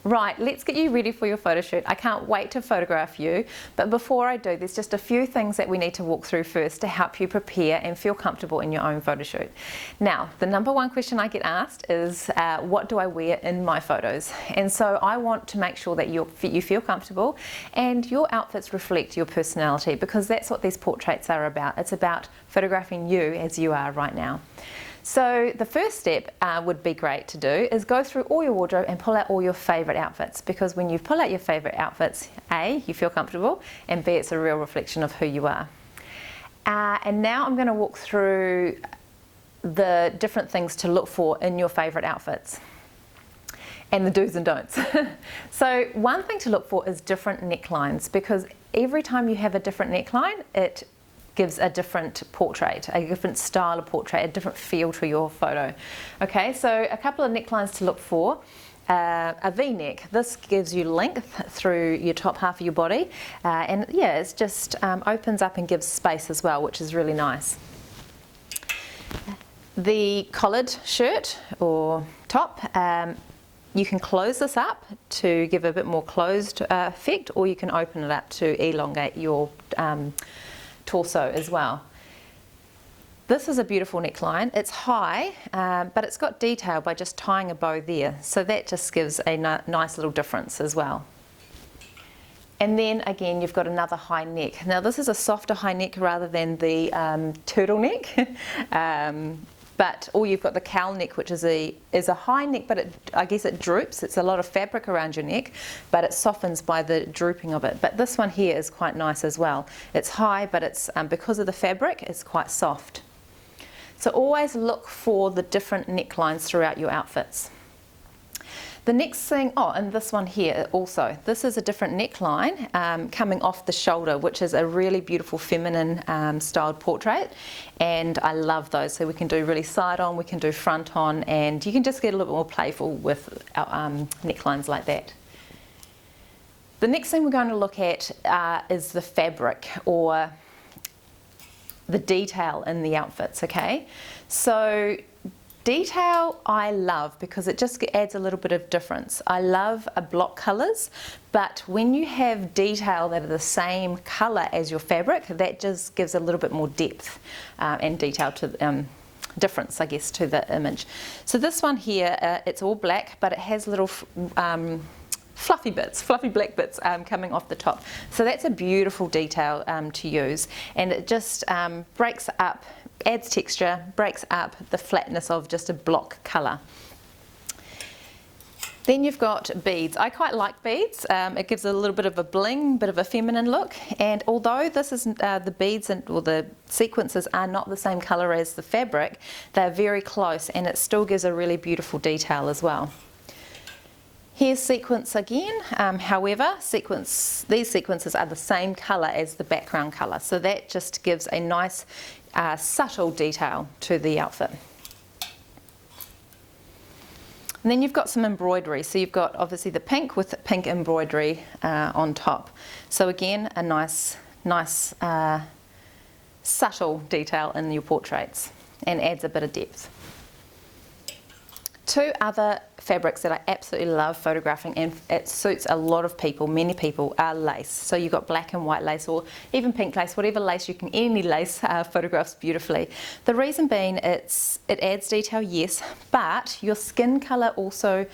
Right, let's get you ready for your photo shoot. I can't wait to photograph you, but before I do, there's just a few things that we need to walk through first to help you prepare and feel comfortable in your own photo shoot. Now, the number one question I get asked is, what do I wear in my photos? And so I want to make sure that you feel comfortable and your outfits reflect your personality, because that's what these portraits are about. It's about photographing you as you are right now. So the first step would be great to do is go through all your wardrobe and pull out all your favourite outfits, because when you pull out your favourite outfits, A, you feel comfortable, and B, it's a real reflection of who you are. And now I'm going to walk through the different things to look for in your favourite outfits and the do's and don'ts. So one thing to look for is different necklines, because every time you have a different neckline, it gives a different portrait, a different style of portrait, a different feel to your photo. Okay, so a couple of necklines to look for. A V-neck, this gives you length through your top half of your body, and yeah, it's just opens up and gives space as well, which is really nice. The collared shirt or top, you can close this up to give a bit more closed effect, or you can open it up to elongate your torso as well. This is a beautiful neckline. It's high, but it's got detail by just tying a bow there, so that just gives a nice little difference as well. And then again, you've got another high neck. Now this is a softer high neck rather than the turtleneck. Or you've got the cowl neck, which is a high neck, but I guess it droops. It's a lot of fabric around your neck, but it softens by the drooping of it. But this one here is quite nice as well. It's high, but it's because of the fabric, it's quite soft. So always look for the different necklines throughout your outfits. The next thing, and this one here also, this is a different neckline coming off the shoulder, which is a really beautiful feminine styled portrait, and I love those. So we can do really side on, we can do front on, and you can just get a little bit more playful with necklines like that. The next thing we're going to look at is the fabric, or the detail in the outfits, okay? So detail I love because it just adds a little bit of difference. I love block colours, but when you have detail that are the same colour as your fabric, that just gives a little bit more depth and detail to difference, I guess, to the image. So this one here, it's all black, but it has little fluffy black bits coming off the top. So that's a beautiful detail to use, and it just breaks up, adds texture, breaks up the flatness of just a block colour. Then you've got beads. I quite like beads. It gives a little bit of a bling, bit of a feminine look, and although this is the beads or the sequences are not the same colour as the fabric, they're very close, and it still gives a really beautiful detail as well. Here's sequence again, however, these sequences are the same colour as the background colour, so that just gives a nice subtle detail to the outfit. And then you've got some embroidery, so you've got obviously the pink with pink embroidery on top. So again, a nice subtle detail in your portraits, and adds a bit of depth. Two other fabrics that I absolutely love photographing, and it suits a lot of people, many people, are lace. So you've got black and white lace, or even pink lace, whatever lace you can, any lace photographs beautifully. The reason being, it adds detail, yes, but your skin colour also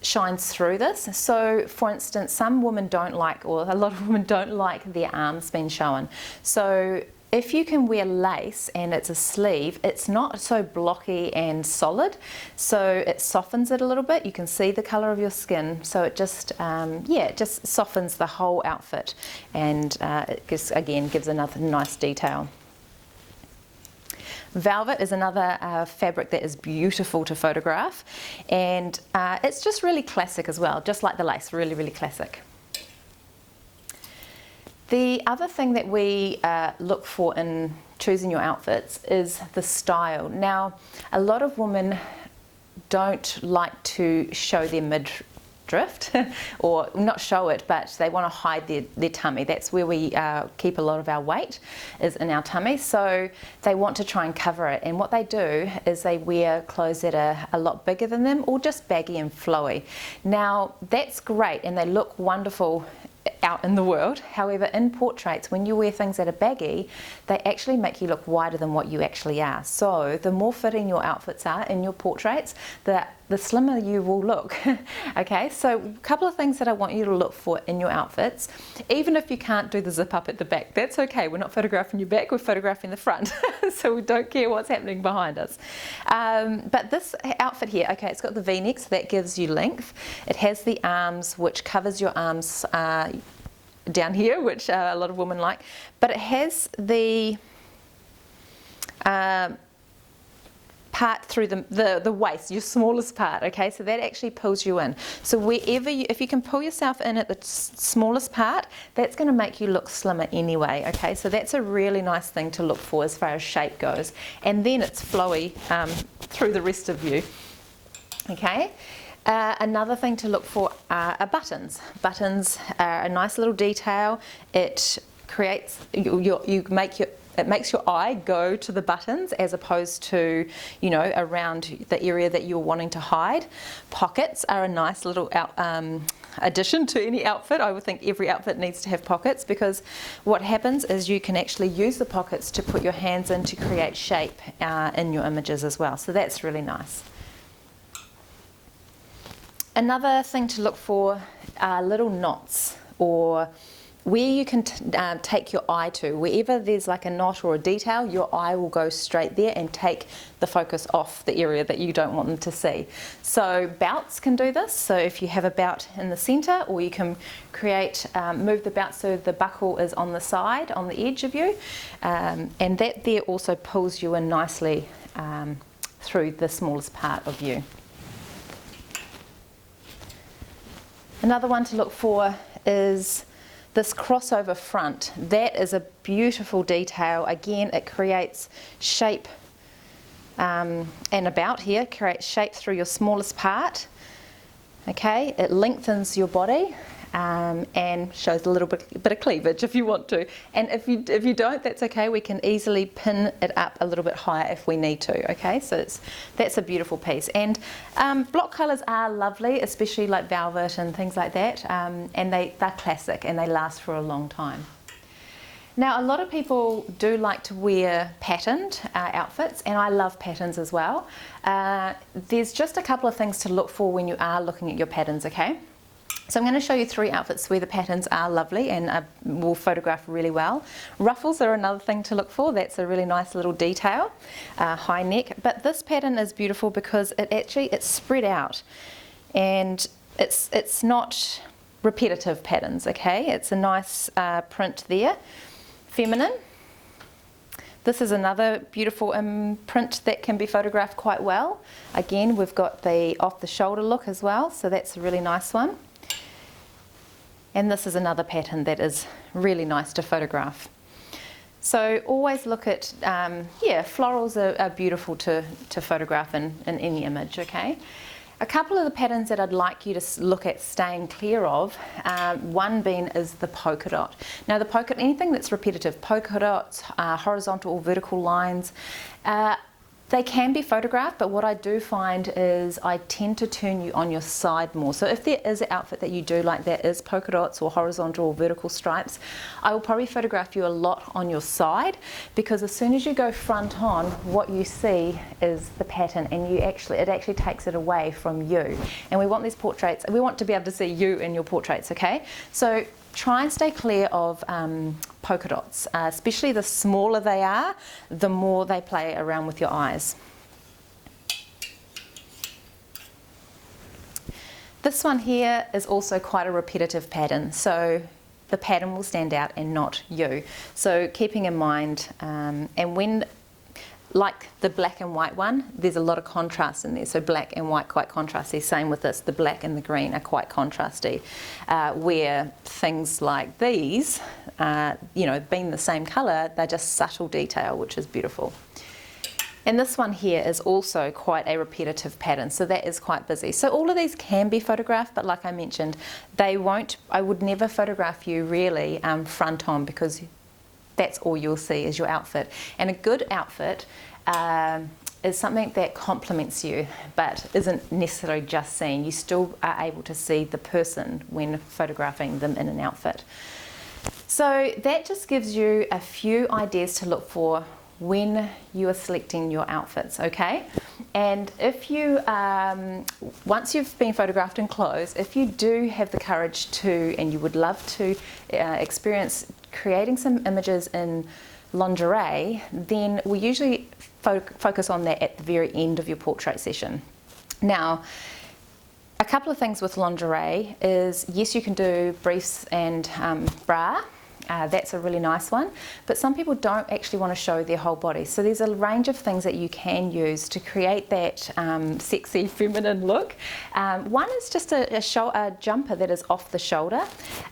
shines through this. So for instance, some women don't like, or a lot of women don't like their arms being shown. So if you can wear lace and it's a sleeve, it's not so blocky and solid, so it softens it a little bit. You can see the colour of your skin, so it just, it just softens the whole outfit, and it gives another nice detail. Velvet is another fabric that is beautiful to photograph, and it's just really classic as well, just like the lace, really, really classic. The other thing that we look for in choosing your outfits is the style. Now, a lot of women don't like to show their drift or not show it, but they want to hide their tummy. That's where we keep a lot of our weight, is in our tummy. So they want to try and cover it. And what they do is they wear clothes that are a lot bigger than them, or just baggy and flowy. Now that's great and they look wonderful out in the world. However, in portraits, when you wear things that are baggy, they actually make you look wider than what you actually are. So the more fitting your outfits are in your portraits, the slimmer you will look. Okay, so a couple of things that I want you to look for in your outfits. Even if you can't do the zip up at the back, that's okay. We're not photographing your back, we're photographing the front. So we don't care what's happening behind us. But this outfit here, okay, it's got the V-neck, so that gives you length. It has the arms, which covers your arms down here, which a lot of women like. But it has the part through the waist, your smallest part, okay, so that actually pulls you in. So wherever if you can pull yourself in at the smallest part, that's going to make you look slimmer anyway, okay, so that's a really nice thing to look for as far as shape goes. And then it's flowy through the rest of you, okay. Another thing to look for are buttons. Buttons are a nice little detail. It creates, it makes your eye go to the buttons as opposed to, you know, around the area that you're wanting to hide. Pockets are a nice little addition to any outfit. I would think every outfit needs to have pockets, because what happens is you can actually use the pockets to put your hands in to create shape in your images as well. So that's really nice. Another thing to look for are little knots, or where you can take your eye to. Wherever there's like a knot or a detail, your eye will go straight there and take the focus off the area that you don't want them to see. So bouts can do this. So if you have a bout in the center, or you can create, move the bout so the buckle is on the side, on the edge of you. And that there also pulls you in nicely through the smallest part of you. Another one to look for is this crossover front. That is a beautiful detail. Again, it creates shape, and about here creates shape through your smallest part. Okay, it lengthens your body and shows a little bit of cleavage if you want to. And if you don't, that's okay. We can easily pin it up a little bit higher if we need to. Okay, so that's a beautiful piece. And block colours are lovely, especially like velvet and things like that. And they're classic and they last for a long time. Now, a lot of people do like to wear patterned outfits, and I love patterns as well. There's just a couple of things to look for when you are looking at your patterns, okay? So I'm going to show you 3 outfits where the patterns are lovely and will photograph really well. Ruffles are another thing to look for. That's a really nice little detail, high neck. But this pattern is beautiful because it's spread out, and it's not repetitive patterns, okay? It's a nice print there, feminine. This is another beautiful print that can be photographed quite well. Again, we've got the off the shoulder look as well, so that's a really nice one. And this is another pattern that is really nice to photograph. So always look at, florals are beautiful to photograph in any image, okay? A couple of the patterns that I'd like you to look at staying clear of, one being is the polka dot. Now anything that's repetitive, polka dots, horizontal or vertical lines, they can be photographed, but what I do find is I tend to turn you on your side more. So if there is an outfit that you do like that is polka dots or horizontal or vertical stripes, I will probably photograph you a lot on your side, because as soon as you go front on, what you see is the pattern, and it actually takes it away from you. And we want these portraits, we want to be able to see you in your portraits, okay? So try and stay clear of polka dots, especially the smaller they are, the more they play around with your eyes. This one here is also quite a repetitive pattern, so the pattern will stand out and not you. So keeping in mind, and when, like the black and white one, there's a lot of contrast in there. So black and white quite contrasty. Same with this, the black and the green are quite contrasty. Where things like these, being the same colour, they're just subtle detail, which is beautiful. And this one here is also quite a repetitive pattern, so that is quite busy. So all of these can be photographed, but like I mentioned, I would never photograph you really front on, because that's all you'll see is your outfit. And a good outfit is something that complements you, but isn't necessarily just seen. You still are able to see the person when photographing them in an outfit. So that just gives you a few ideas to look for when you are selecting your outfits, okay? And if you, once you've been photographed in clothes, if you do have the courage to, and you would love to experience creating some images in lingerie, then we usually focus on that at the very end of your portrait session. Now, a couple of things with lingerie is, yes, you can do briefs and bra. That's a really nice one, but some people don't actually want to show their whole body. So there's a range of things that you can use to create that sexy feminine look. One is just a jumper that is off the shoulder.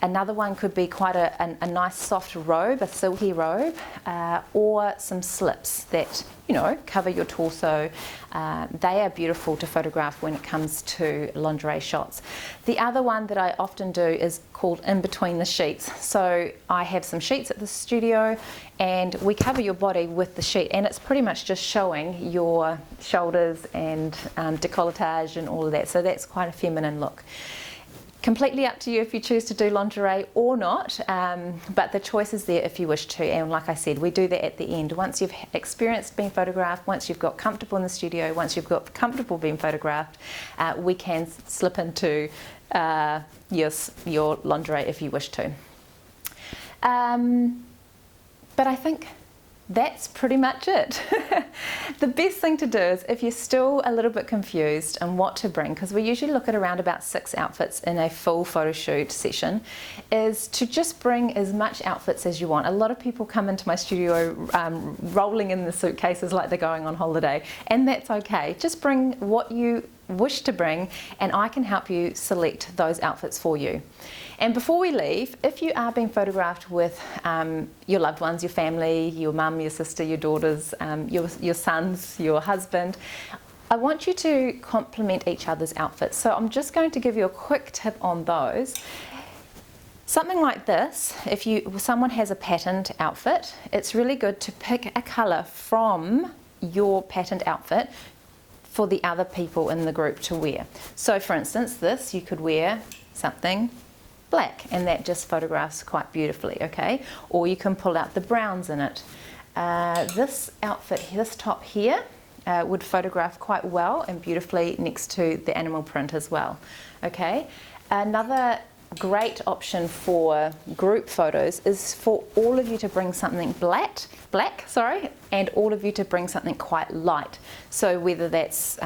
Another one could be quite a nice soft robe, a silky robe, or some slips that, you know, cover your torso. They are beautiful to photograph when it comes to lingerie shots. The other one that I often do is called in between the sheets. So I have some sheets at the studio and we cover your body with the sheet, and it's pretty much just showing your shoulders and décolletage and all of that. So that's quite a feminine look. Completely up to you if you choose to do lingerie or not, but the choice is there if you wish to. And like I said, we do that at the end. Once you've experienced being photographed, once you've got comfortable in the studio, once you've got comfortable being photographed, we can slip into your lingerie if you wish to. But I think that's pretty much it. The best thing to do is, if you're still a little bit confused on what to bring, because we usually look at around about 6 outfits in a full photo shoot session, is to just bring as much outfits as you want. A lot of people come into my studio rolling in the suitcases like they're going on holiday, and that's okay. Just bring what you wish to bring, and I can help you select those outfits for you. And before we leave, if you are being photographed with your loved ones, your family, your mum, your sister, your daughters, your sons, your husband, I want you to complement each other's outfits. So I'm just going to give you a quick tip on those. Something like this, if someone has a patterned outfit, it's really good to pick a colour from your patterned outfit for the other people in the group to wear. So for instance, this, you could wear something black, and that just photographs quite beautifully, okay? Or you can pull out the browns in it. This outfit, this top here, would photograph quite well and beautifully next to the animal print as well, okay? Another great option for group photos is for all of you to bring something black, and all of you to bring something quite light. So whether that's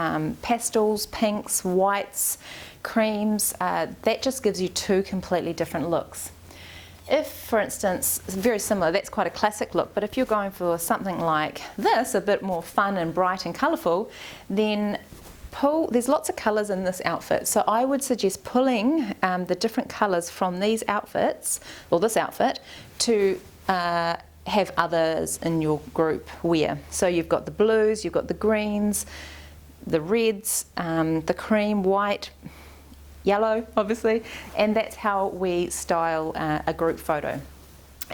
pastels, pinks, whites, creams, that just gives you 2 completely different looks. If, for instance, very similar, that's quite a classic look, but if you're going for something like this, a bit more fun and bright and colourful, then there's lots of colours in this outfit, so I would suggest pulling the different colours from these outfits, or this outfit, to have others in your group wear. So you've got the blues, you've got the greens, the reds, the cream, white, yellow obviously, and that's how we style a group photo.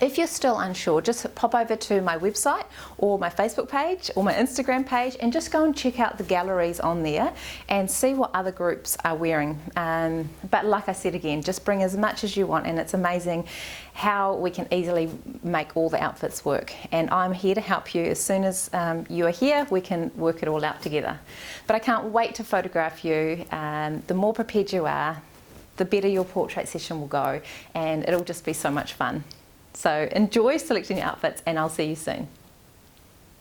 If you're still unsure, just pop over to my website or my Facebook page or my Instagram page and just go and check out the galleries on there and see what other groups are wearing. But like I said again, just bring as much as you want, and it's amazing how we can easily make all the outfits work. And I'm here to help you. As soon as you are here, we can work it all out together. But I can't wait to photograph you. The more prepared you are, the better your portrait session will go, and it'll just be so much fun. So enjoy selecting your outfits, and I'll see you soon.